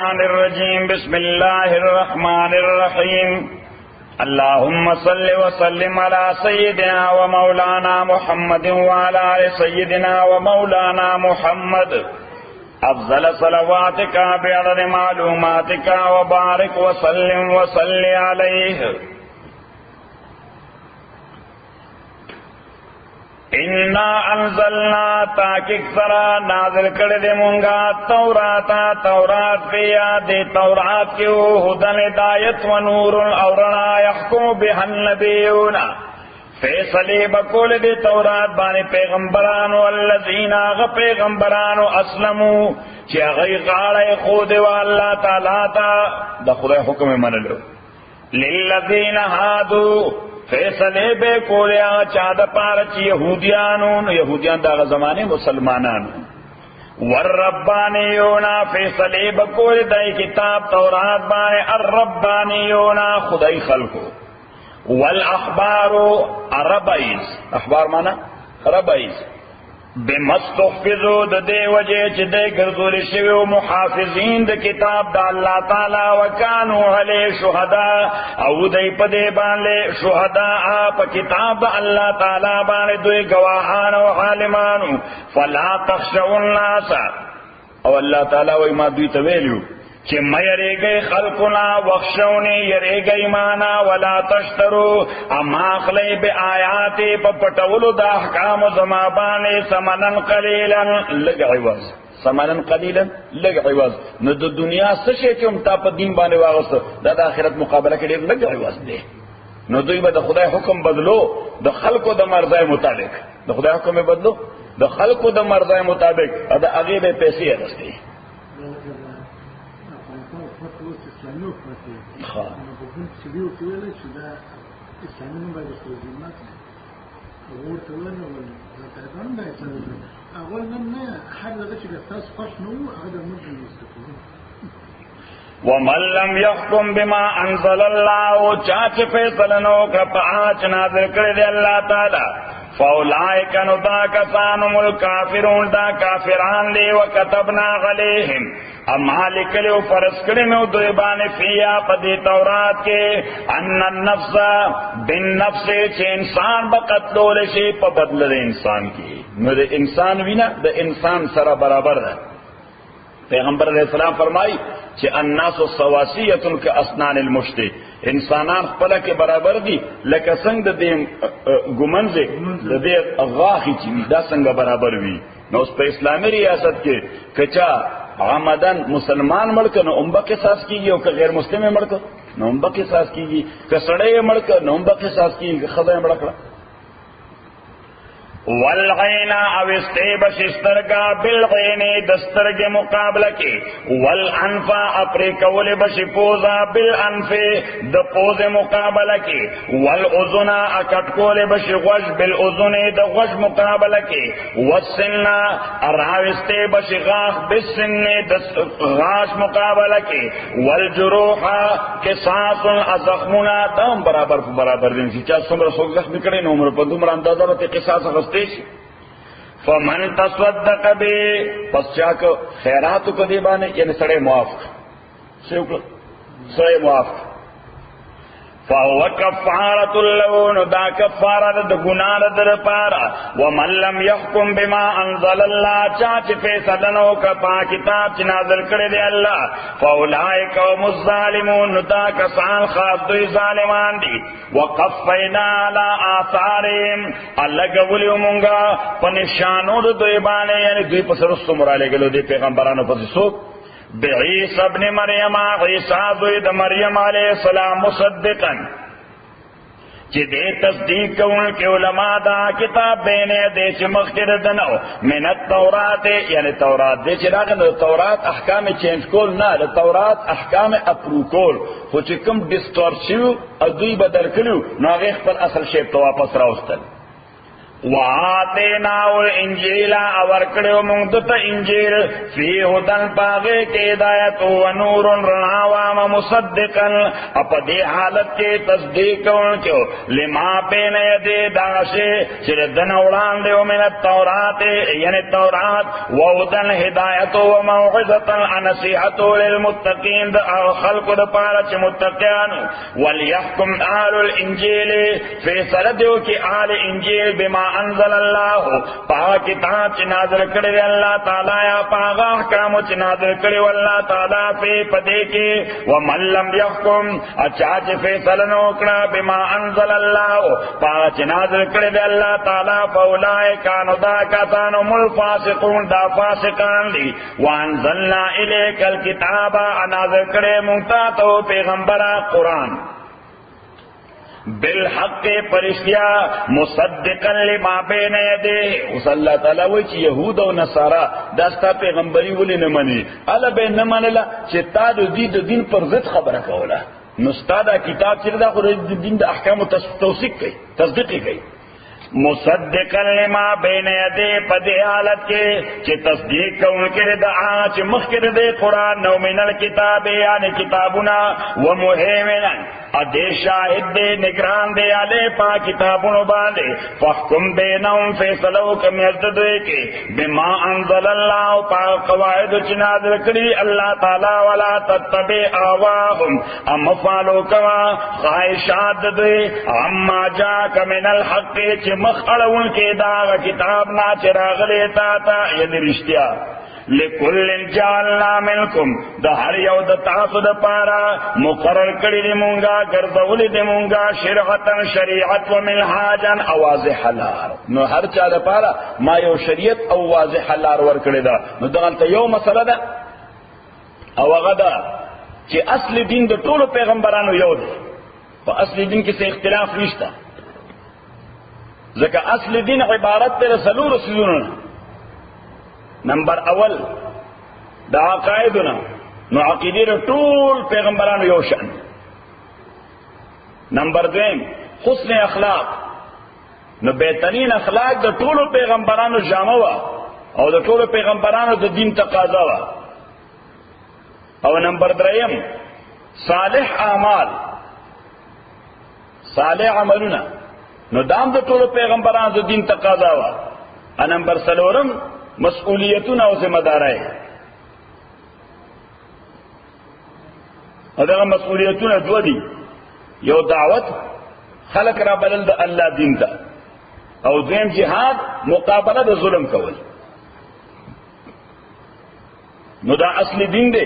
الرجيم بسم الله الرحمن الرحيم اللهم صل وسلم على سيدنا ومولانا محمد وعلى آل سيدنا ومولانا محمد أفضل صلواتك بعدد معلوماتك وبارك وسلم وصل عليه انا انزلنا تاکیک سرا نازل کردے مونگا تورات فیا دے تورات کیو ہدن ہدایت و نور اورنا یحکم بها النبیون فیصلے بکول دے تورات بانے پیغمبران والذین آغا پیغمبران اسلمو چی اغی غاڑے خود و اللہ تعالیٰ تا دا خدا حکم منلو للذین ہادو فیصلے بے کولیا چاہد پارچ یہودیان دا زمانے مسلمانانو والربانیونا فیصلے بکول دائی کتاب تورات بانے الربانیونا خدای خلقو والاخبارو عربائز اخبار مانا عربائز بمستحفظو دا دے وجہ چی دے گردول شویو محافظین دا کتاب دا اللہ تعالی وکانو علی شہداء او دے پدے بانے شہداء آپ کتاب دا اللہ تعالی بانے دوی گواہان و عالمانو فلا تخشوا الناس او اللہ تعالی وی ما دوی تویلیو کہ میں یرے گئی خلقنا وخشونی یرے گئی مانا ولا تشترو اما اخلی بے آیاتی پا پٹولو دا احکام زمابانی سمنن قلیلا لگ عوض سمنن قلیلا لگ عوض نو دا دنیا سشے کیوں تا پا دین بانے واغست دا دا آخرت مقابلہ کے لئے لگ عوض دے نو دوی با دا خدای حکم بدلو دا خلقو دا مرضای مطابق دا خدای حکم بدلو دا خلقو دا مرضای مطابق دا اغیب پیسی ارستی ومن لم يحكم بما انزل الله چاچ فیصلنو کا پاچ نازل کردے اللہ تعالی فاولائک ندا کسانم الکافرون دا کافران لی وکتبنا غلیہم اما لکلیو فرس کرنو دویبان فیا پدی تورات کے ان النفس بالنفس چھ انسان بقتلو لشی پا بدل دے انسان کی نو دے انسان وینا دے انسان سرا برابر ہے پیغمبر علیہ السلام فرمائی کہ الناس سواسیتن کا اسنان المشت انسانان خپل کے برابر دی لکه څنګه د ګمنځ د دې غاخي چې دا څنګه برابر وي نو په اسلامي ریاست کې کچا عمدن مسلمان ملک نو امبا قصاص کیږي او که غیر مسلم ملک نو امبا قصاص کیږي که سړی ملک نو امبا قصاص کیږي خدای ملک والغین او استیب شسترگا بالغین دسترگ مقابلہ کی والانفا اپری کول بشی پوزا بالانف د پوز مقابلہ کی والعزنا اکٹ کول بشی غش بالعزن د غش مقابلہ کی والسن اراوستی بشی غاخ بالسن د غاش مقابلہ کی والجروح قصاص ازخمنا دام برابر دین سی چا سمر سوک زخمی کرے نو عمر پندومر اندازہ بتے قصاص غستے فمن تصدق بی پس چاک خیراتو کو دیبانے یعنی سڑے موافق سڑے موافق فهو کفارت اللون دا کفارت دا گناہ در پارا ومن لم يحكم بما انزل اللہ چاچ فیصلنو کا پا کتاب چی نازل کردے اللہ فاولائک هم الظالمون دا کسان خاص دوی ظالمان دی وقفینا علی آثارهم اللہ گولیو منگا پنشانو دوی بانے یعنی دوی پسرستو مرالے گلو دی پیغمبرانو پسرسوک بعیسی ابن مریم عیسی دوی دا مریم علیہ السلام مصدقا چی دے تصدیق کون کے علماء دا کتاب بینے دے چی مخیر دنو من التورات یعنی تورات دے چی راگن تورات احکام چینج کول نا تورات احکام اپرو کول خو چی کم ڈسٹورشیو ادوی بدل کلیو ناغیخ پر اصل شیب تو واپس راوستل وآتیناو الانجیل اورکڑیو مونگدتا انجیل فی ہدن پاغے کے ہدایت و نور رناوام مصدقا اپا دی حالت کے تصدیق انکو لما بین یدی داشے چردن اولان دیو من التورات یعنی تورات و ہدن ہدایت و موعظتا نصیحت للمتقین دا خلق دا پارچ متقیان ولیحکم آل الانجیل فیصل دیو کی آل انجیل بما انزل اللہ پاہ کتاب چی نازل کردے اللہ تعالی یا پاہ احکام چی نازل کردے اللہ تعالی پہ پدے کے ومن لم یحکم اچاچ فیصل نوکڑا بما انزل اللہ پاہ چی نازل کردے اللہ تعالی فاولائے کانو دا کتانو ملفاسقون دا فاسقان دی وانزلنا الیک الکتابا نازل کردے منتاتو پیغمبرہ قرآن بالحق پرشتیا مصدقا لما بین یدیه اس اللہ تعالی وی چی یہود و نصارا داستا پیغمبری ولی نمانی علا بین نمانلا چی تا دو دین پر ضد خبر کولا نستا دا کتاب چی دا خود دین دا احکام توثیق کئی تصدیقی کئی مصدقا لما بین یدی پدی حالت کے چی تصدیق کون کرد چی مخکر دے قرآن نو من الکتاب یعنی کتابنا ومہیمنا ادے شاہد دے نگران دے آلے پا کتابنو باندے فحکم بینہم فیصلو کم یزد دے کے بما انزل اللہ پا قواعد چنازل کری اللہ تعالی ولا تتبع آواہم ام فالو کوا خواہشات دے اما جاک من الحق چی مخڑون کے داغ کتاب نا چراغ لیتا تا یعنی رشتیا لکل جعلنا منکم دا ہر یو دا تاسو دا پارا مقرر کری دی مونگا گرزولی دی مونگا شرعتا شریعت و منحاجا واضح لار نو ہر چا دا پارا ما یو شریعت او واضح لار ور کری دا نو دغلتا یو مسئلہ دا او غدا چی اصل دین دا طول پیغمبرانو یو دی پا اصل دین کسی اختلاف نشتا ذکا اصل دین عبارت پر سلور سلورنا نمبر اول دا عقائدنا نو عقیدی رو طول پیغمبرانو یوشن نمبر دویم حسن اخلاق نو بہترین اخلاق دا طول پیغمبرانو جامعوا او دا طول پیغمبرانو دا دین تقاضاوا او نمبر دریم صالح اعمال صالح عملنا نو دام دا طول پیغمبرانو دا دین تقاضاوا نمبر سلورم مسئولیتون او ذمہ دارای ادغه مسئولیتون دو دی یو دعوت خلق را بلل د الله دین ته او دیم جهاد مقابله د ظلم کول نو دا اصل دین دی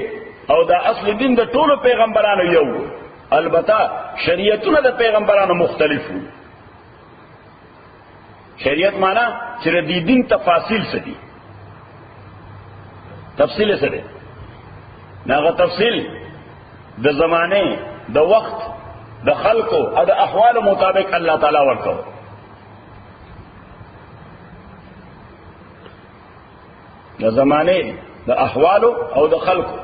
او دا اصل دین د ټولو پیغمبرانو یو البته شریعتونه د پیغمبرانو مختلف وو شریعت معنی چې د دین تفاصیل څه دي تفصیل سره ناغه تفصیل د زمانه د وخت د خلقو او د احوال مطابق الله تعالی ورکو د زمانه د احوال او د خلقو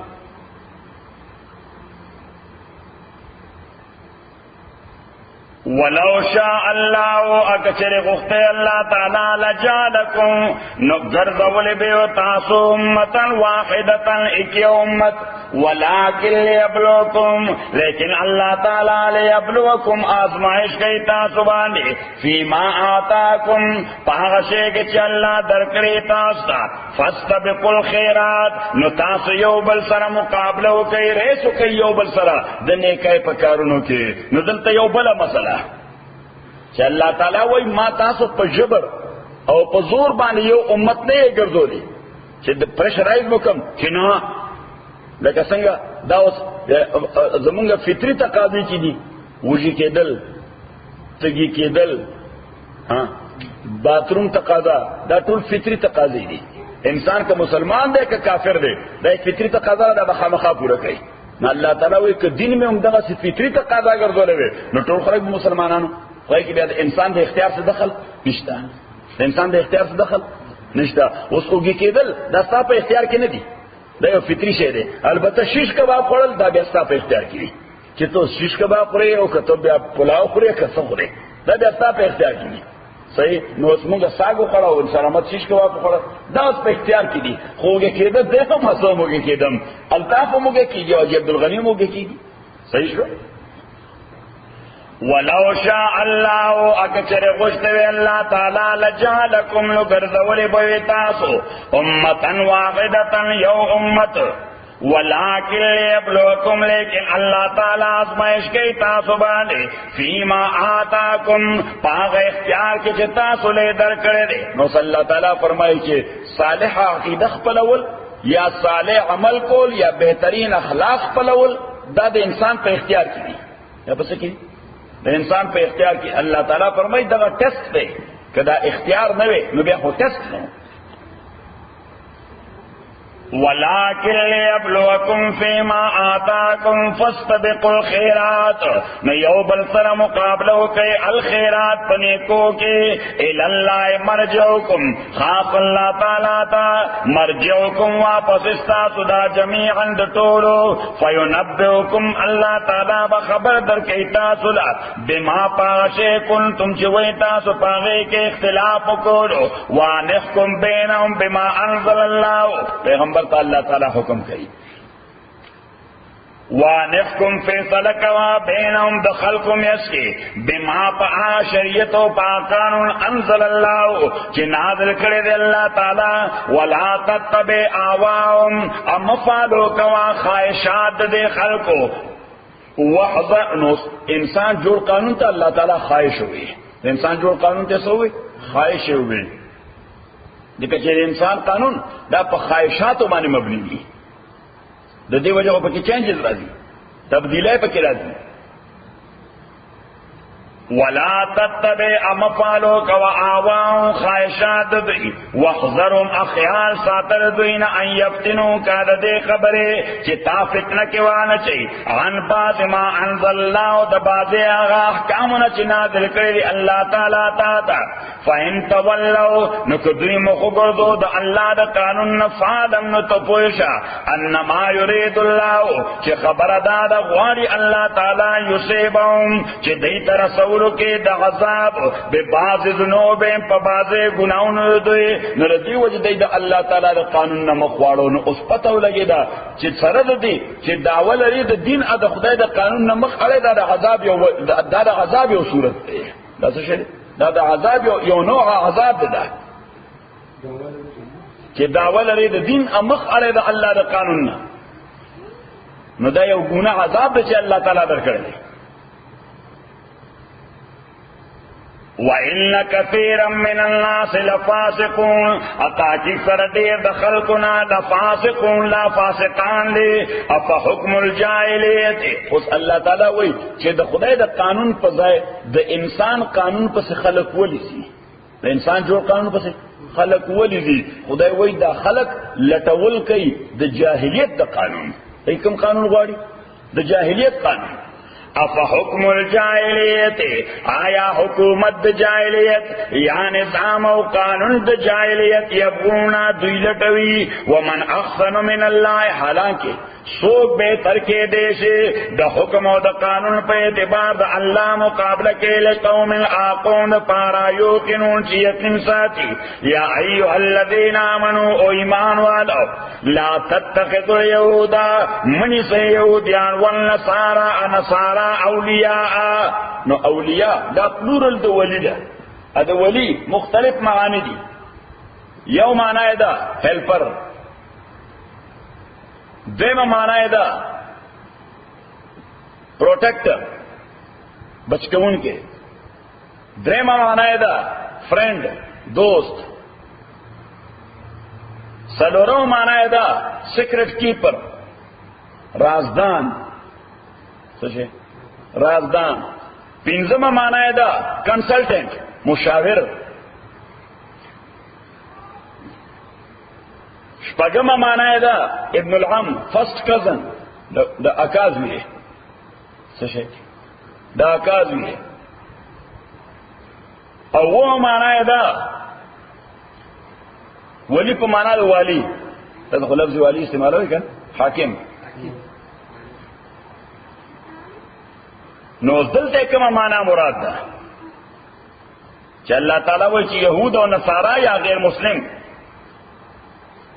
ولو شاء الله اکثر غفت اللہ تعالی لجعلکم نگرزول بیو تاسو امتا واحدتا اکی امت ولکن لیبلوکم لیکن اللہ تعالی لیبلوکم آزمائش گئی تاسو باندے فیما آتاکم پاغشے کے چی اللہ درکری تاستا فاستبقوا الخیرات نو تاسو یو بل سر مقابلو کئی ریسو کئی یو بل سر دنے کئی پکارونو کی نو دلتا یو بلا مسئلہ چې الله تعالی وای ما تاسو په جبر او په زور باندې یو امت نه ګرځولې چې د پرشرایز وکم چې نه لکه څنګه دا اوس زمونږ فطری تقاضې چې دي وږي کېدل تږي کېدل باتروم تقاضا دا ټول فطری تقاضې دي انسان که مسلمان دی که کافر دی دا فطری تقاضا دا بخامخا پوره کوي نو الله تعالی وای که دین مې هم دغه فطری تقاضا ګرځولې وي نو ټول خلک مسلمانانو وای کی بیا انسان د اختیار څخه دخل نشته انسان د اختیار څخه دخل نشته اوس اوږي کېدل دا ستاسو په اختیار کې نه دي دا یو فطری شی دی البته شیش کباب خوړل دا بیا ستاسو په اختیار کې دي چې ته شیش کباب خورې او که ته بیا پلاو خورې که څه خورې دا بیا ستاسو په اختیار کې دي صحیح نو موږ ساګو خړاو سلامت شیش کو واپ خړا دا اوس په اختیار کې دي خوګه کېده دغه مسو موږ کېدم الطاف موږ کېږي او عبد الغنی موږ کېږي صحیح شو ولو شاء الله اکثر غشتوی اللہ تعالی لجعلکم لگرزولی بوی تاسو امتا واحدتا یو امت ولیکن لیبلوکم لیکن اللہ تعالی آزمائش کی تاسو باندے فیما آتاکم پاغ اختیار کی چھ تاسو لے در کردے نو صلی اللہ تعالی فرمائی چھ صالح عقیدہ پلول یا صالح عمل کول یا بہترین اخلاق پلول دا دے انسان پہ اختیار کی دی یا پس کی دا انسان پہ اختیار کی اللہ تعالیٰ فرمائی دا ٹیسٹ دے کہ دا اختیار نوے نو بیا خو ٹیسٹ نو وَلَٰكِنْ لِيَبْلُوَكُمْ فِيمَا آتَاكُمْ فَاسْتَبِقُوا الْخَيْرَاتِ نو یو بل سر مقابلو کئی الخیرات پنیکو کی الاللہ مرجعوکم خاص اللہ تعالیٰ تا مرجعوکم واپس استاسو دا جمیعاً دٹولو فینبئوکم اللہ تعالیٰ بخبر در کئی تاسو لا بما پاشے کنتم چوئی تاسو پاگے کے اختلاف کولو وانحکم بینہم بما انزل اللہ پیغمبر اللہ تعالی حکم کئی وانحکم فیصلہ کوا بینہم دخلکم یسکی بما پا شریعتو پا قانون انزل اللہ چی نازل کرے دے اللہ تعالی ولا تتبع آواهم امفالو کوا خواہشات دے خلقو وحضر انسان جوڑ قانون تا اللہ تعالی خواہش ہوئی انسان جوڑ قانون تیسا ہوئی خواہش ہوئی دیکھا چاہے انسان قانون دا پا خواہشاتو مانے مبنی دی دا دی وجہ کو پکی چینجز رازی تبدیلیں پکی رازی ولا تتبع امفالو کوا آواهم خواہشات دی وحذرهم اخیال ساتر دوین ان یفتنو کاد دے خبرے چی تا فتنہ کیوانا چی عن باز ما انزل اللہ دا بازی آغا احکامنا چی نازل کردی اللہ تعالی تاتا فَإِن تَوَلَّوْا نُكُدْرِي مُخُبُرْدُو دا اللہ دا قانون نفادم نتپوشا انما یرید اللہ چی خبر دادا غواری اللہ تعالی یسیبهم چی دیتا رسولو کے دا عذاب بے باز ذنوبیں پا باز گناون دوئے نردی وجہ دیتا اللہ تعالی دا قانون نمخوارو نو اس پتاو لگی دا چی سرد دی چی داول ری دا دین ادا خدای دا قانون نمخ علی دا عذاب یو صورت دی دا سشد دا عذاب یو نوع عذاب دا چې داول لري د دین امخ علی د الله د قانون نه نو دا یو ګناه عذاب دی چې الله تعالی درکړي وَإِنَّ كَثِيرًا مِّنَ النَّاسِ لَفَاسِقُونَ اَتَاكِ سَرَ دِير دَخَلْقُنَا لَفَاسِقُونَ لا فاسقان لے اَفَ حُکْمُ الْجَاہِلِيَّةِ اس اللہ تعالیٰ وی کہ دا خدای دا قانون پزائے دا انسان قانون پس خلق ولی سی دا انسان جو قانون پس خلق ولی سی خدای وی دا خلق لٹول کئی دا جاہلیت دا قانون ایکم قانون غاڑی دا جاہلیت قانون افا حکم الجاہلیت آیا حکومت دا جاہلیت یا نظام و قانون دا جاہلیت یبغونا دویلتوی ومن احسن من اللہ حالانکہ سوک بہتر کے دیشے دا حکم و دا قانون پہ اعتبار دا اللہ مقابلہ کے لقوم آقون پارا یوکنون چی یقین ساتھی یا ایوہ الذین آمنوا او ایمان والو لا تتخذوا یہودا منی سے یہودیان والنصارا نصارا اولیاء نو اولیاء دا پلورل دا ولی دا دا ولی مختلف معانی دی یو معنی دا ہیلپر دیمہ معنی دا پروٹیکٹر بچکون کے دیمہ معنی دا فرینڈ دوست سلوروں معنی دا سیکرٹ کیپر رازدان سوچے رازدان پنجمہ معنی دا کنسلٹنٹ مشاور شپگمہ معنی دا ابن العم فرسٹ کزن دا اکازوی ہے سوچے دا اکازوی ہے او وہ معنی دا ولی پا معنی دا والی تدخل لفظ والی استعمال ہوئی کن حاکم نو دلته کومه معنا مراد ده چې الله تعالی وایي چې يهود او نصارا یا غیر مسلم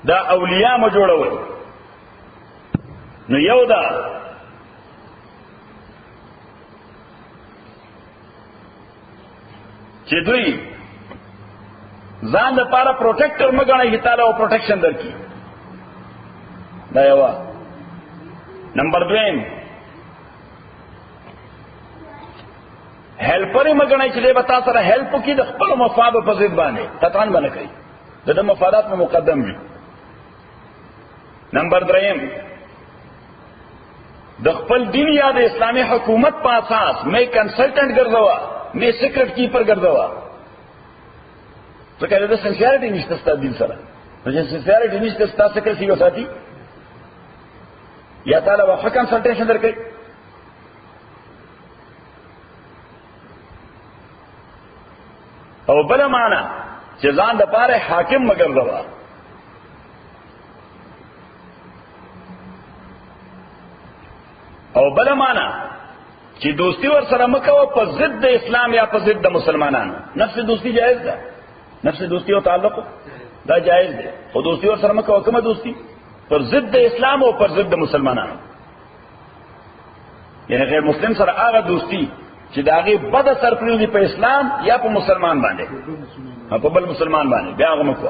دا اولیاء مو جوړوي. نو یو دا چې دوی ځان لپاره پروټیکټر مګنه چې تعالی او پروټیکشن درکړي. دا یو. نمبر 2 هیلپر مګنه چې دې بتا سره هیلپ کوي د خپل مفاد په ضد باندې قطعاً باندې کوي د مفادات په مقدم وي. نمبر 3 د خپل دین یا د اسلامي حکومت په اساس مې کنسلټنټ ګرځوا مې سیکرټ کیپر ګرځوا. ځکه دا سنسیارټي نشته ستاسو دین سره. نو چې سنسیارټي نشته ستاسو سره څه وساتي یا تعالی واخه کنسلټیشن درکړي. او بل معنا چې ځان د پاره حاکم مګرځوا. او بل معنا چې دوستی ور سره مکو په ضد د اسلام یا په ضد د مسلمانانو. نفس دوستی جائز ده، نفس دوستی او تعلق دا جائز ده، خو دوستی ور سره مکو کومه دوستی پر ضد د اسلام او پر ضد د مسلمانانو. یعنی غیر مسلم سره هغه دوستی چې داغه بد اثر پریږي په اسلام یا په مسلمان باندې، په بل مسلمان باندې بیا هغه مکو.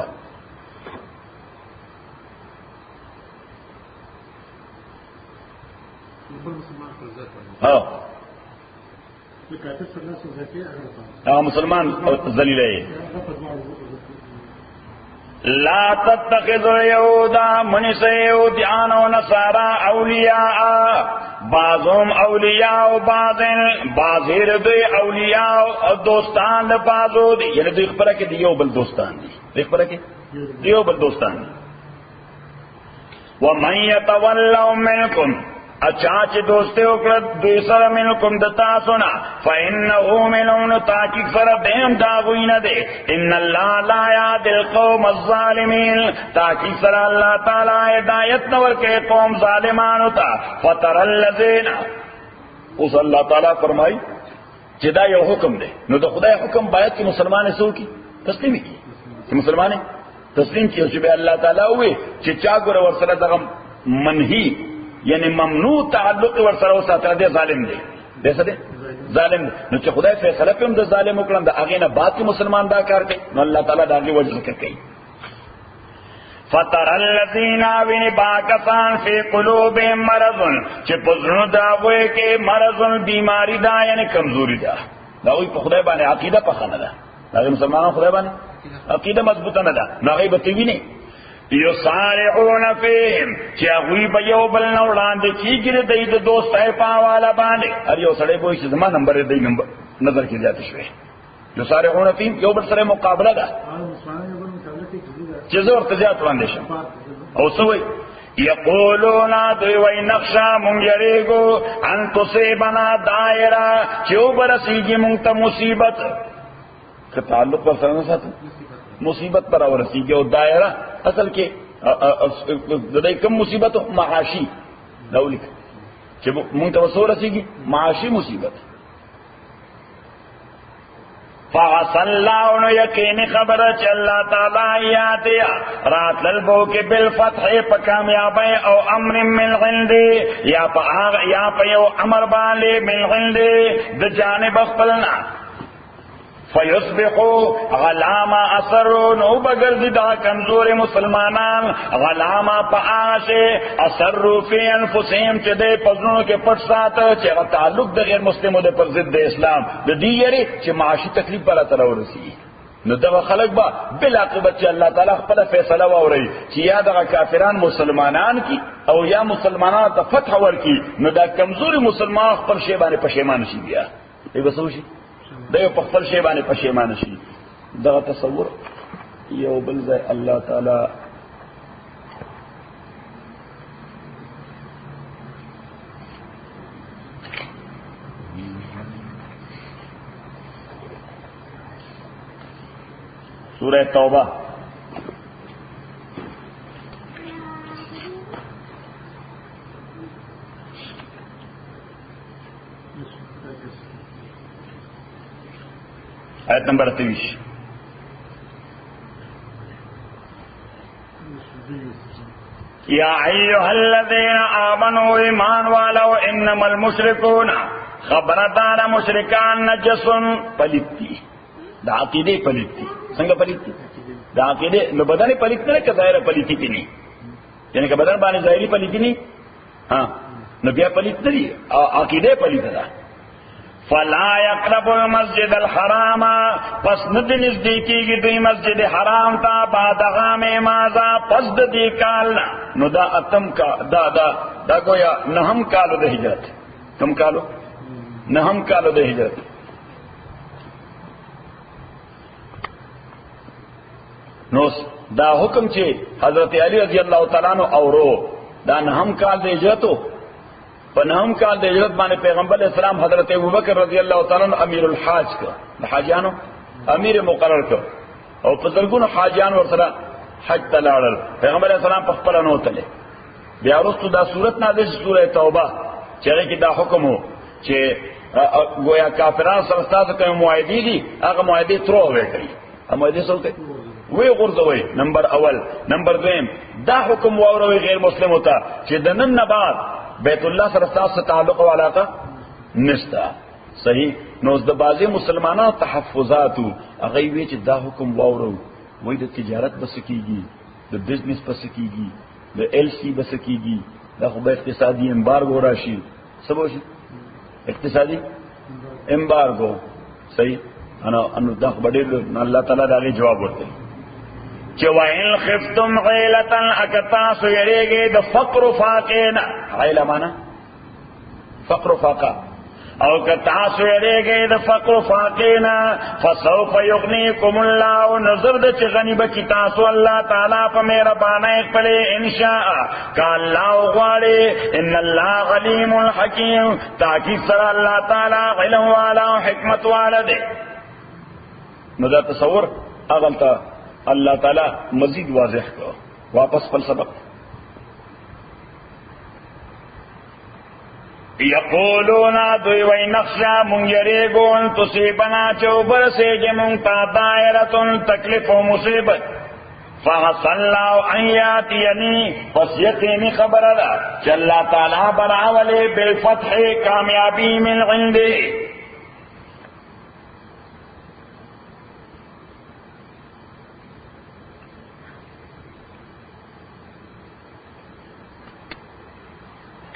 مسلمان ذلیل لا تتخذوا يهودا من سيهوديان ونصارى اولیاء بعضهم اولیاء و بعضیر دوی اولیاء و دوستان دا بعضو دی. یعنی دوی خبره که دیو بل دوستان دی، دوی خبره که دیو بل دوستان دی. ومن يتولوا منكم اچھا چې دوستی وکړه دوی سره منکم د تاسو نه فانه منهم تاکید سره دیم دا غوی نه دی. ان الله لا یهدی القوم الظالمین تاکید سره الله تعالی هدایت نه ورکوي قوم ظالمانو ته. فتر الذین اوس الله تعالی فرمایي چې دا یو حکم دی. نو د خدای حکم باید چې مسلمان سو کی تسلیم کی، چې مسلمان تسلیم کی. چې به الله تعالی وي چې چا ګور ور سره دغه منهی یعنی ممنوع تعلق ور سره وساته دی ظالم دی. دې څه دی ظالم. نو چې خدای فیصله کوم د ظالم وکړم د هغه نه بعد کې مسلمان دا کار کوي نو الله تعالی دا غي وجه ذکر کوي. فتر الذین وین باکسان فی قلوبهم مرض چې پزړو دا وې کې مرض بیماری دا یعنی کمزوری دا. دا وی په خدای باندې عقیده په خنه ده. دا مسلمانانو خدای باندې عقیده مضبوطه نه ده. نو غیبت وی نه یصارعون فیهم چې هغوی به یو بل نه وړاندې کېږي د دې دوستۍ په حواله باندې. هر یو سړی به چې زما نمبر دی نمبر نظر کې زیات شوی. یصارعون فیهم یو بل سره مقابله ده چې زه ورته زیات وړاندې شم. او څه وایي یقولون دوی وای نقشا مونږ یریږو ان تصیبنا دایره چې وبرسیږي مونږ ته مصیبت. که تعلق پر سره نه ساتو مصیبت پر ورسیږي. او دایره اصل کې د دې کوم مصیبت معاشي لولیک چې مونږ ته ورسیږي معاشي مصیبت. فعسى الله نو یقین خبره چې الله تعالی یاتیا رات للبو کې بالفتح په کامیابی او امر من عند یا په یو امر باندې من عند د جانب خپلنا فیصبحوا غلاما اثروا نو بغرض دا کمزور مسلمانان غلاما پاشه اثروا فی انفسهم چې د پزونو کې پټ ساته چې تعلق د غیر مسلمانو د پر ضد د اسلام د دې یری چې معاشي تکلیف پر تر ورسی. نو دا خلق با بل عاقبت چې الله تعالی خپل فیصله ووري چې یا د کافران مسلمانان کی او یا مسلمانان ته فتح ورکی. نو دا کمزور مسلمان خپل شی باندې پښیمان شي بیا ای وسوشي دا په خپل شی باندې پښیمان شي. دا تصور یو بل ځای الله تعالی سورہ توبہ آیت نمبر 23. یا ایها الذین آمنوا ایمان والو انما المشرکون خبردار مشرکان نجس پلیتی دا عقیده پلیتی څنګه پلیتی دا عقیده نو بدن پلیت نه که ظاهر پلیتی کی نه یعنی که بدن باندې ظاهری پلیتی نه ها نو بیا پلیت نه دی عقیده پلیت ده فلا يقرب المسجد الحرام پس ندی نزدیکیږي دوی مسجد حرام ته بعد عام مازا پس د دې کال نو دا اتم کا دا گویا نهم کالو د هجرت کم کالو نهم کالو د هجرت نو دا حکم چې حضرت علی رضی الله تعالی عنہ اورو دا نهم کال د هجرتو په نهم کال د هجرت باندې پیغمبر اسلام حضرت ابوبکر رضی الله تعالی عنہ امیر الحاج کا د حاجانو امیر مقرر کړ او په ځلګونو حاجان ورسره حج ته لاړل پیغمبر اسلام په خپل نو تله بیا وروسته دا صورت نازل سوره توبه چې کې دا حکم وو چې گویا کافرانو سره تاسو کوم معاهدې دي هغه معاهدې ترو وکړي معاهدې څه وی غرزوي نمبر اول نمبر دویم دا حکم واوروي غیر مسلم ہوتا چې د نن نه بعد بیت الله سره تاسو تعلق او علاقه نشتا صحیح نو د بازي مسلمانانو تحفظات هغه وی چې دا حکم واورو وای د تجارت بس کیږي د بزنس بس کیږي د ال سی بس کیږي دا خو به اقتصادي امبارګو راشي سبوشي اقتصادي امبارګو صحیح انو دا خبره الله تعالی دا جواب ورکړي چې وَإِنْ خِفْتُمْ عِيلَةً اکتاسو یریږي د فقر فاقینا عیله معنا فقر فاقا او کتاسو یریږي د فقر فاقینا فسوف یغنیکم الله نظر د چې غنی بکی تاسو الله تعالی په مهربانۍ خپل ان شاء قال الله غواړي ان الله علیم حکیم تاکي سره الله تعالی علم والا حکمت والا دی نو دا تصور اغلطه اللہ تعالی مزید واضح کرو واپس پل سبق یقولون دوی وی نخشا من یریگون تصیبنا چوبر سیج منتا دائرتن تکلیف و مصیبت فحس اللہ ان یاتینی پس یقینی خبر دا چل اللہ تعالی براولی بالفتح کامیابی من عندی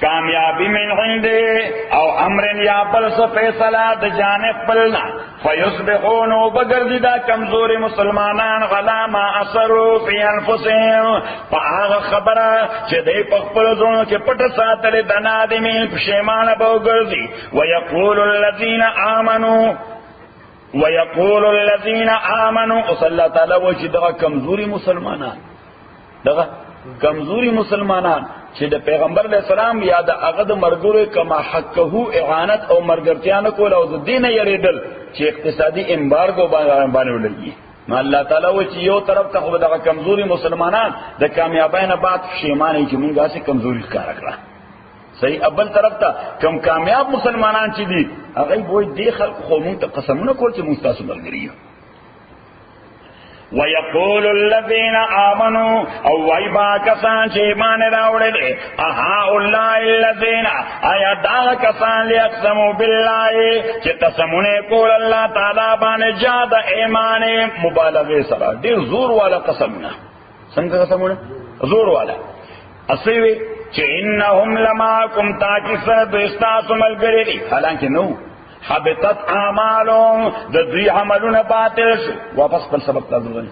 کامیابی من عنده او امر یا بل سے فیصلہ د جانب بلنا فیصبحون بگردی دا کمزور مسلمانان غلا ما اثروا فی انفسهم فآغ خبره چه دی پخپل زونو چه پت ساتل دنادمین پشیمان بوگردی ویقول الذین آمنوا اس اللہ تعالی وچی دغا کمزوری مسلمانان دغا کمزوری مسلمانان چې د پیغمبر علیہ السلام یا د هغه د مرګورو کما حقه اعانت او مرګرتیان کول او د دین یریدل چې اقتصادي امبارګو باندې ولګي نو الله تعالی و چې یو طرف ته خو د کمزوري مسلمانان د کامیابی نه بعد شیمانه چې مونږه سي کمزوري ښکار کړه صحیح ابل طرف ته کم کامیاب مسلمانان چې دي هغه وای دی خلک خو مونږ ته قسمونه کول چې مونږ تاسو ملګری وَيَقُولُ الَّذِينَ آمَنُوا او وَيْبَا کسان چه ایمان راوڑے لے اَهَؤُلَّاءِ الَّذِينَ آیا دا کسان لیقسموا باللہ چه تسمونے کول اللہ تعالیٰ بانے جاد ایمان مبالغے سرا دیر زور والا قسمنا سنگا قسمونے زور والا اصیوی چه انہم لماکم تاکی سرد استاس ملگری لی حالانکہ نو حبطت اعمالهم د دوی عملونه باطل شو واپس بل سبق تاسو غواړئ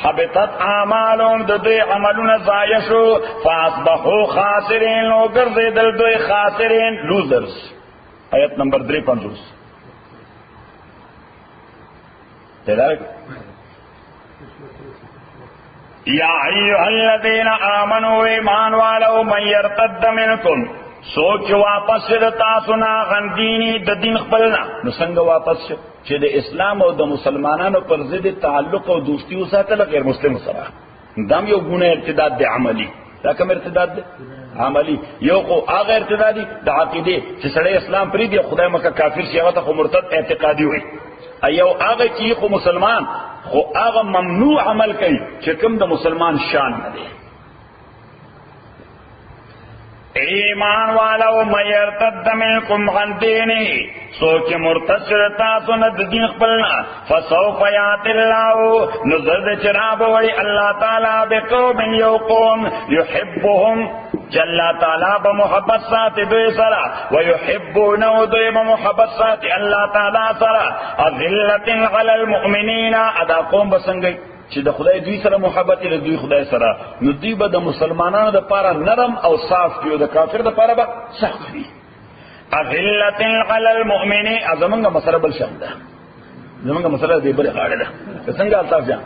حبطت اعمالهم د دوی عملونه ضایع شو فاصبحوا خاسرین او ګرځیدل دوی خاسرین لوزرز آیت نمبر 53 تلاک یا ایها الذین آمنوا ایمان والو من یرتد منکم سوچ واپس د تاسو نه غندینی د دین خپلنا نو څنګه واپس چې د اسلام او د مسلمانانو پر ضد تعلق او دوستی وساتل غیر مسلم سره دام یو ګونه ارتداد دی عملی دا کوم ارتداد دی عملی یو خو هغه ارتدادي د عقیده چې سړی اسلام پری دی خدای مکه کافر شي هغه ته مرتد اعتقادي وي ایو هغه چې خو مسلمان خو هغه ممنوع عمل کوي چې کوم د مسلمان شان نه دی. ایمان والو میرتد منکم عن دینه، سوچ مرتد شرطا سند دین خپلنا، فسوف یات اللہ نزد چراب وی اللہ تعالی بقوم یو قوم یحبهم جل تعالی بمحبت سات دوی سرا ویحبونو دوی بمحبت سات اللہ تعالی سرا اذلت علی المؤمنین ادا قوم بسنگی چې د خدای دوی سره محبت لري، دوی خدای سره نو دوی به د مسلمانانو د پاره نرم او صاف وي او د کافر د پاره به سخت وي. اذلت علی المؤمنین ازمنګ مسله بل شان ده، زمونږ مسله دې بل غاړه ده څنګه الطاف جان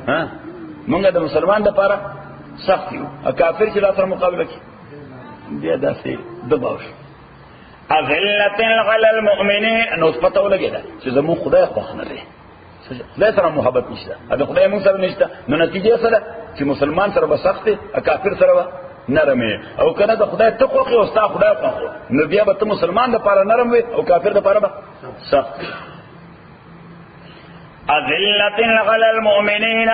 ها مونږ د مسلمان د پاره سخت یو او کافر چې لا سره مقابله کوي بیا داسې دباو شي. اذلت علی المؤمنین نو پته ولګیدا چې زموږ خدای خوښ نه دی، خدای سره محبت نشته، دا خدای موږ سره نشته، نو نتیجه سره چې مسلمان سره به سخت دی او کافر سره به نرم وي، او کنه د خدای ته خوښي او ستا خدای خوښ نو بیا به ته مسلمان لپاره نرم وي او کافر لپاره به سخت. اذلت علی المؤمنین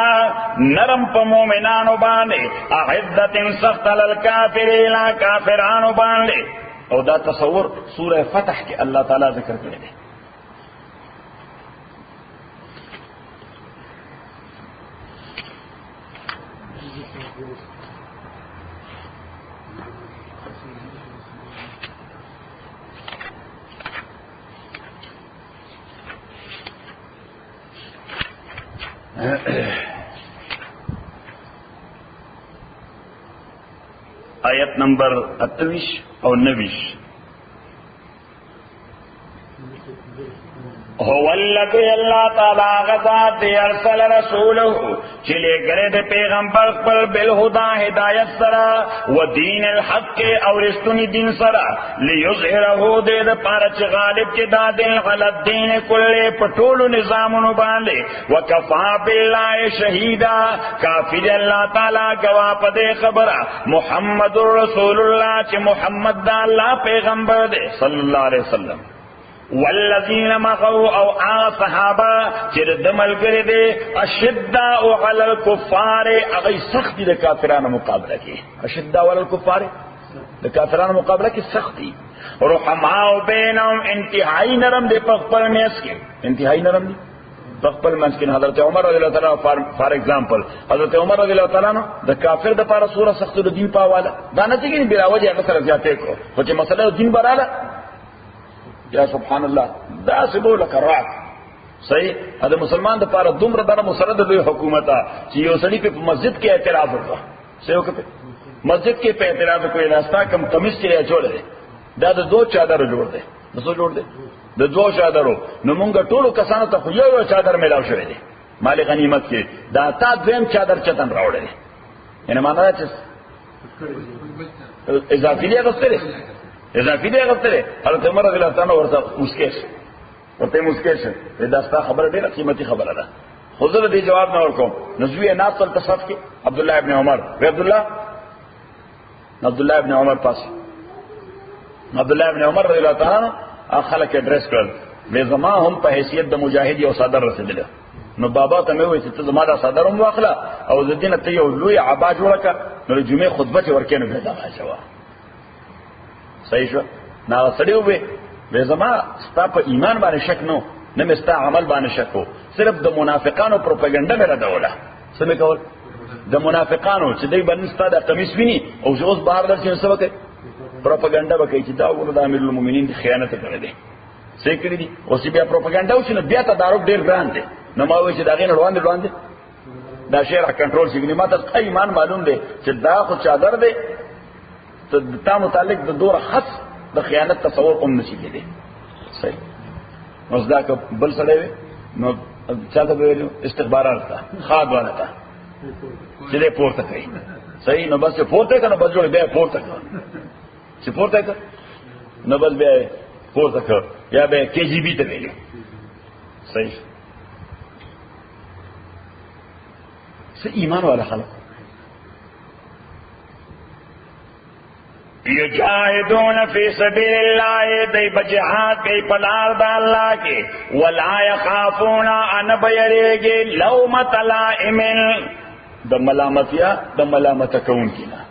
نرم په مؤمنانو باندې، اعزت سخت علی الکافرین کافرانو باندې. او دا تصور سوره فتح کې الله تعالی ذکر کړی دی. آیت نمبر 28 اور 29 هو الذی اللہ تعالی غزات ارسل رسوله چلے گرے دے پیغمبر پر بالہدا ہدایت سرا و دین الحق اور رستنی دین سرا لیظہرہ دے دے پارچ غالب کے دادن علی الدین کلے پٹول نظامن باندے وکفا باللہ شہیدا کافی اللہ تعالی گواہ پدے خبرہ محمد رسول اللہ چ محمد دا اللہ پیغمبر دے صلی اللہ علیہ وسلم والذین مغوا او صحابہ چر دمل کرے دے اشداء علی الکفار اغی سختی دے کافرانو مقابلہ کی، اشداء علی الکفار دے کافرانو مقابلہ کی سختی، رحماء بینہم انتہائی نرم دے پخپل میس کے، انتہائی نرم دے پخپل میس کے. حضرت عمر رضی اللہ تعالیٰ فار ایگزامپل حضرت عمر رضی اللہ تعالیٰ دا کافر دا پارا سورہ سخت دا دین پاوالا دانا چکی بلا وجہ اغسر زیادے کو خوچے مسئلہ دین برالا یا سبحان الله دا سبو لکرات صحیح. دا مسلمان دا پارا دومره دا مسرد دوی حکومتا چې یو سړی په مسجد کې اعتراض وکړه سیو کې مسجد کې په اعتراض کوي راستا کم قمیص چې جوړ دی دا د دوه چادر جوړ دی، نو جوړ دی د دوه چادرو، نو مونږ ټولو کسانو ته خو یو چادر میلاو شوی دی مال غنیمت کې، دا تا دویم چادر چتن راوړی دی، یعنی معنا چې اضافي دی غوښتل اضافی دے غفترے. حضرت عمر رضی اللہ عنہ ورطا مسکیش دا ستا خبر دے قیمتی خبر دا حضور دی جواب نہ ورکو نزوی ناس تصف کی عبداللہ ابن عمر وی عبداللہ ابن عمر پاس عبداللہ ابن عمر رضی اللہ عنہ خلق ایڈریس کر وی زمان ہم پا حیثیت دا مجاہدی او صادر رسیدلے نو بابا تمہوی سی زمان دا صادر ہم واخلا او زدین تیو لوی عبا جوڑا کا نو جمعی خطبہ چی ورکینو بیدا خاشوا صحیح شو. نا سړیو به زما ستا په ایمان باندې شک نو نه مستا عمل باندې شک وو، صرف د منافقانو پروپاګاندا مې راډوله. څه مې کول د منافقانو چې دوی باندې ستا د قمیص ویني او اوس بهر درځي څه وکړي پروپاګاندا وکړي چې دا ور د امیر المؤمنین خیانت کړی دی صحیح کړی دي. اوس بیا پروپاګاندا وشي نو بیا تدارک ډیر ګران دی. نو ما وایي چې دا غین روان دا شیره کنټرول شي. ما ته ایمان معلوم دی چې دا خو چادر دی تا متعلق د دور خاص د خیانت تصور کوم نشي کېدی صحیح. اوس دا که بل سړی وي نو چاته به ویلو استخبارات ته خاد والا ته چې دې پورته کوي صحیح. نو بس پورته کنه بس جوړ بیا پورته کوي چې پورته کوي نو بس بیا پورته کوي یا به کے جی بی ته ویلو صحیح. څه ایمان والا خلک یجاہدون فی سبیل اللہ دی بجہاد کی پلار دا اللہ کے ولا یخافون ان بیریگی لومت لائم دا ملامتیا دا ملامت کون کینا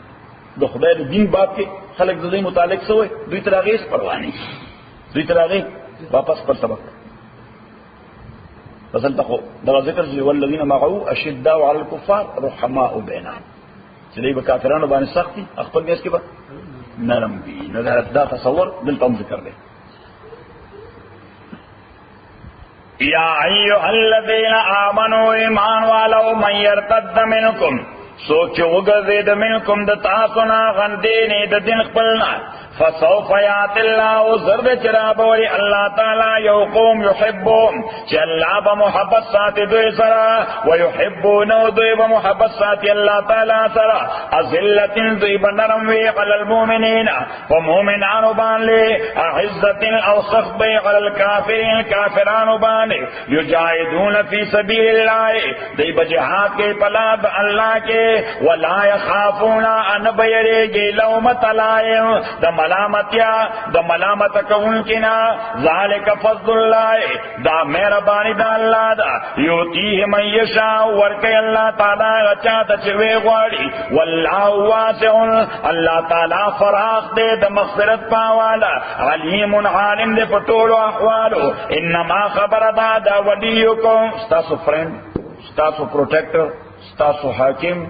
دا خدای دا دین باب کے خلق دا دی متعلق سوئے دوی تراغیس پروانی دوی تراغیس واپس پر سبق فصل تخو دا ذکر جلی والذین معو اشداء علی الکفار رحماء بینام چلی با کافرانو بانی سختی اخبر گیس کے با نرم بھی دا تصور دلتا ہم ذکر دے یا ایوہ الذین آمنوا ایمان والو من یرتد منکم سوچو وگرزید منکم دا تاسونا غندینی دا دن قبلنا فسوف یات اللہ زرد چراب ولی اللہ تعالی یو قوم یحبون چی اللہ بمحبت ساتی دوی سرا ویحبونو دوی بمحبت ساتی اللہ تعالی سرا ازلت دوی بنرم وی علی المومنین ومومنانو بان لی اعزت او سخبی علی الكافرین کافرانو بان لی یجاہدون فی سبیل اللہ دوی بجہاد کے پلاد اللہ کے ولا یخافون ان بیریگی لومت لائم دا ملامتیا دا ملامت کون کنا ذالک فضل اللہ دا مہربانی دا اللہ دا یوتیہ من یشاء ورکی اللہ تعالی غچاتا چوے غواری واللہ واسع اللہ تعالی فراخ دے دا مغفرت پاوالا علیم عالم دے پٹولو احوالو انما خبر دا ولیکم ستاسو فرینڈ ستاسو پروٹیکٹر ستاسو حاکم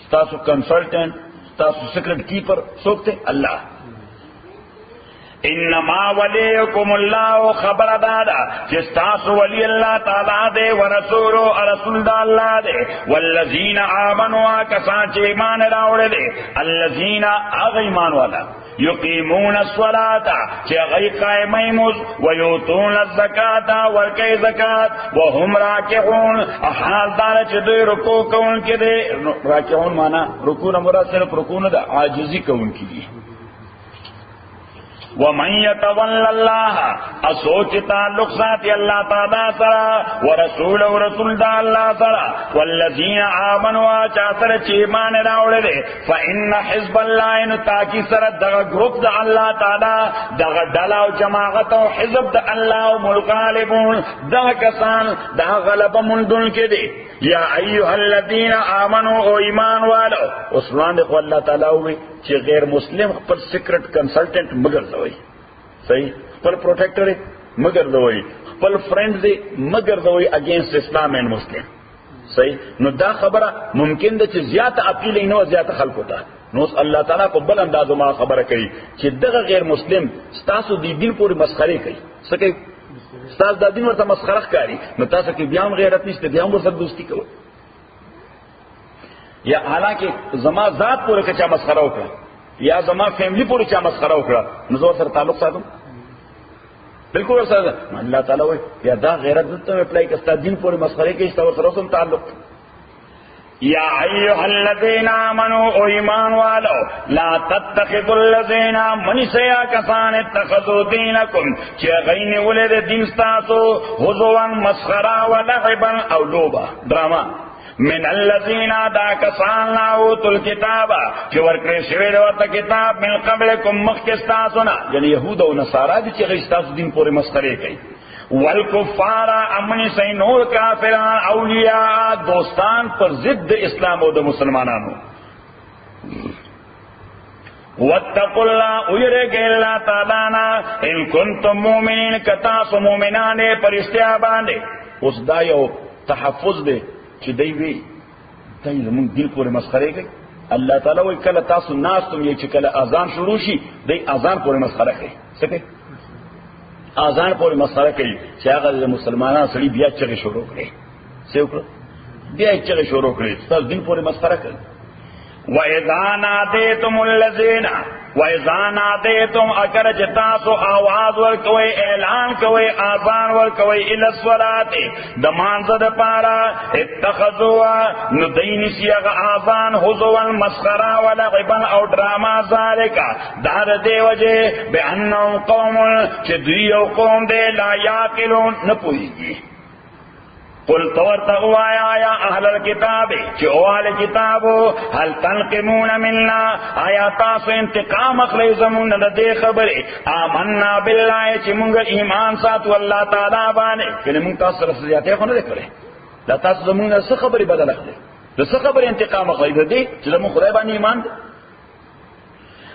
ستاسو کنسلٹنٹ ستاسو سیکرٹ کیپر سوکتے اللہ انما ولیکم اللہ خبر دادا جستاسو ولی اللہ تعالیٰ دے ورسولو رسول دا اللہ دے والذین آمنوا کسان چے ایمان راوڑے دے الذین آغا ایمان والا یقیمون الصلاة چے غی قائمیموز ویوتون الزکاة ورکی زکاة وهم راکعون حال دارا چے دوی رکو کون کی دے راکعون مانا رکو نمورا صرف رکو ندا عاجزی کون کی دی ومن يتول الله اسوچ تعلق ساتي الله تعالى سرا ورسول ورسول دا الله سرا والذين آمنوا چاثر چیمان راوڑے دے فإن حزب الله ان تاکی سر دغا گروپ دا الله تعالی دغا دلا و جماعت و حزب دا الله ملغالبون دغا کسان دا غلب مندن کے دے یا ایوہ الذین آمنوا او ایمان والو اسلام دے اللہ تعالی ہوئی چی غیر مسلم پر سیکرٹ کنسلٹنٹ مگر دوئی صحیح پر پروٹیکٹر مگر دوئی پر فرینڈ دے مگر دوئی اگینسٹ اسلام اینڈ مسلم صحیح نو دا خبرہ ممکن دا چی زیادہ اپیل اینو زیادہ خلق ہوتا نو اللہ تعالیٰ کو بل اندازو ما خبرہ کری چی دغا غیر مسلم ستاسو دی دین پوری مسخرے کری سکے ستاس دا دین ورطا مسخرخ کاری نو تاسو کی بیام غیرت نیستے بیام ورطا دوستی کرو یا حالانکہ زما ذات پورے کا چا مسخرہ اکڑا یا زما فیملی پورے چا مسخرہ اکڑا نزور سر تعلق ساتھوں بالکل سر اللہ تعالیٰ ہوئے یا دا غیرت دلتا میں اپلائی کستا دین پورے مسخرے کے استور سر اسم تعلق یا ایوہ الذین آمنوا او ایمان والو لا تتخذوا الذین منی سیا کسان اتخذوا دینکم چی غین ولد دین ستاسو حضوا مسخرہ و لعبا او لوبا ڈراما من الذین دا کسان لاوت الکتاب چی ورکر شوید ورطا کتاب من قبلکم مخکستاسونا یعنی یہود و نصارا دی چی غیستاسو دین پورے مسخرے کئی والکفارا امنی سی نور کافران اولیاء دوستان پر ضد اسلام و دا مسلمانانو واتقوا اللہ اجرے اللہ تعالیٰ ان کنتم مومنین کتاس مومنان پر استعبان دے اس دا یو تحفظ دے چی دی وی دی زمان دل پورے مسخرے گئی اللہ تعالیٰ وی کل تاسو ناس تم یہ چکل آزان شروع شی دی آزان پورے مسخرہ گئی سکے آزان پورے مسخرہ گئی چاہاں مسلمانان سڑی بیا چگے شروع کرے سے اکڑا بیا چگے شروع کرے تاس دل پورے مسخرہ گئی وَإِذَا نَادَيْتُمُ الَّذِينَ وَإِذَا نَادَيْتُمْ اگر جتاسو آواز ورکوئی اعلان کوئی آزان ورکوئی إِلَى الصَّلَاةِ دمانزد پارا اتخذوا ندین سیغ آزان حضوا مسخرا ولعبا او ڈراما ذالکا دار دے وجہ بأنهم قوم چھ دوی او قوم دے لا یاقلون نپوئی گی قل تورتا اوایا یا اهل الكتاب چې اواله کتابو هل تنقمون منا آیا تاسو انتقام اخلي زمون د دې خبره آمنا بالله چې موږ ایمان ساتو الله تعالی باندې کله موږ تاسو سره زیاته خو نه کړې دا تاسو زمون څه خبره بدل اخلي د څه خبره انتقام اخلي د دې چې موږ خدای باندې ایمان دي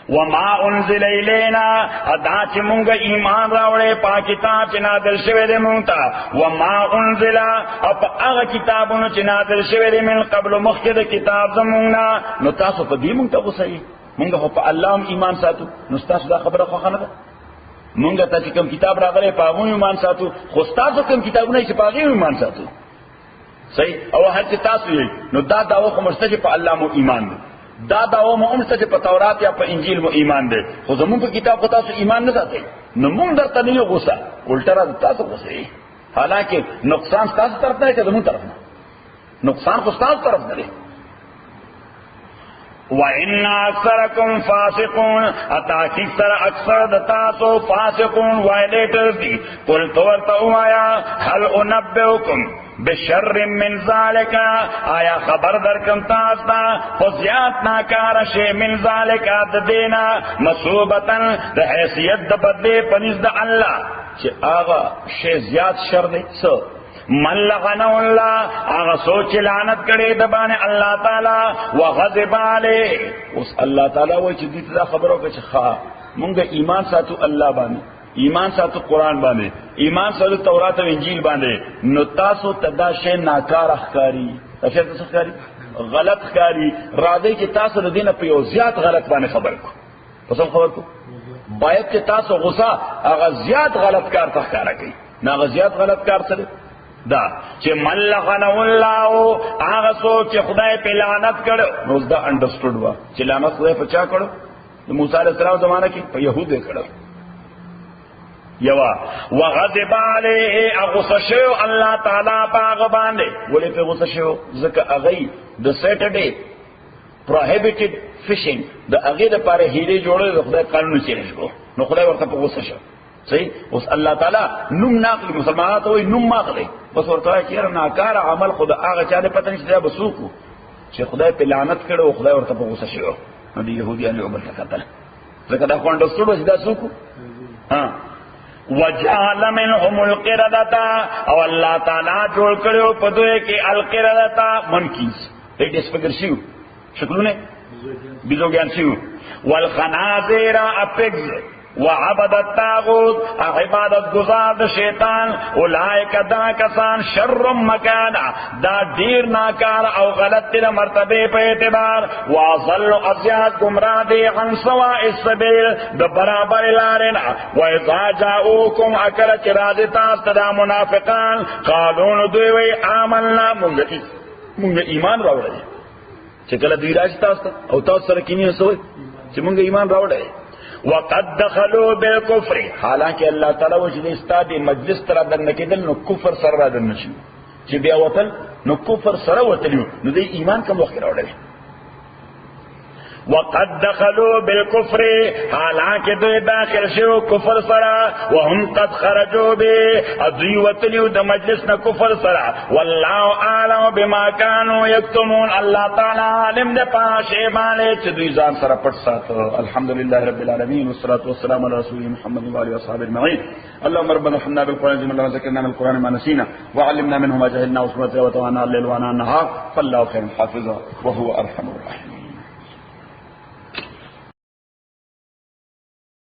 وما انزل الینا ادا چې مونږ ایمان راوړې په کتاب چې نازل شوی دی مونږ ته وما انزل اپ هغه کتابونو چې نازل شوی دی من قبل مخکې د کتاب زمونږ نو تاسو په دې مونږ ته وسایي مونږ په الله ایمان ساتو نو تاسو دا خبره خو نه ده مونږ ته چې کوم کتاب راغلی په هغه ایمان ساتو خو تاسو کوم کتابونه چې په هغه ایمان ساتو صحیح او هر چې تاسو یې نو دا داوا کوم چې په الله مو ایمان دی دا داوا مو امسته چې په تورات یا په انجیل مو ایمان دی خو زمون په کتاب خو تاسو ایمان نه ساتئ نو مونږ درته نه یو غوسه الټا تاسو غوسه حالانکه نقصان تاسو طرف نه دی زمون طرف نه نقصان خو تاسو طرف نه دی وَإِنَّ أَكْثَرَكُمْ فَاسِقُونَ اتاکی سر اکثر دتاسو فاسقون وائلیٹرز دی قل تورتا اوایا هل انبئکم بشر من ذالک آیا خبر درکم تاستا خزیات ناکار شی من ذالک دینا مصوبتا د حیثیت د بدلے پنیز د اللہ چی آغا شی زیاد شر دی سو من لعنه اللہ آغا سوچ لعنت کرے دبان اللہ تعالی وغضب علیہ اس اللہ تعالی وی چی دیتا دا خبرو کچھ خواہ منگا ایمان ساتو اللہ بانے ایمان ساتو قرآن باندې ایمان ساتو تورات او انجیل باندې نو تاسو تدا شی ناکار اخکاری اشر تاسو اخکاری غلط اخکاری راځي چې تاسو د دینه په یو زیات غلط باندې خبر کو پس خبر کو باید چې تاسو غصه هغه زیات غلط کار تخکارا کوي نه زیات غلط کار سره دا چې ملغنه الله هغه سوچ چې خدای په لعنت کړو نو دا انډرسټوډ وا چې لعنت خدای په چا کړو د موسی علیه السلام زمانہ کې په يهودو کړو یوا وغضب علیه غصه شو الله تعالی پاغه باندې ولې په غصه شو ځکه هغه د سیټرډے prohibited fishing د هغه لپاره هیله جوړه د خدای قانون چیرې شو نو خدای ورته په غصه شو صحیح اوس الله تعالی نوم ناقلی مسلمانات وای نوم ماغلی بس ورته چیرې ناکار عمل خدای هغه چا نه پته نشته بسوکو چې خدای په لعنت کړو خدای ورته په غصه شو نو دی يهوديان یو بل کتل ځکه دا خوند ستوډو چې دا سوکو ها وجعل منهم القردة او الله تعالی جوړ کړو په دوی کې القردة منکیز دې سپګر شو شکلونه بيزوګان شو والخنازير اپیگز وعبد الطاغوت عبادت گزار شیطان اولئک دا کسان شر مکانا دا دیر ناکار او غلط تیر مرتبه په اعتبار واضل ازیاد گمراہ دی عن سواء السبیل دا برابر لارنا و اذا جاؤکم اکل چراز تاست دا منافقان قالون دوی آمنا منگا ایمان راوڑا چکل دوی راج تاست او تاست سرکینی سوئی چی منگا ایمان راوڑا وقد دخلوا بالكفر حالانکہ اللہ تعالی وجد استاد مجلس ترا دن کېدل نو کفر سره دن نشي چې بیا وتل نو کفر سره وتلیو نو د ایمان کوم وخت راوړل وقد دخلوا بالكفر حالانکہ دوی داخل شو کفر سره وهم قد خرجوا به ادوی وتلیو د مجلس نه کفر سره والله اعلم بما كانوا يكتمون الله تعالی علم د پاشه باندې چې دوی ځان سره پټ ساتو الحمدلله رب العالمین والصلاه والسلام على رسول محمد وعلى اله وصحبه اجمعين اللهم ربنا ارحمنا بالقران العظيم اللهم ذكرنا من القران ما نسينا وعلمنا منه ما جهلنا وصلاه وتوانا الليل وانا النهار فالله خير حافظا وهو ارحم الراحمين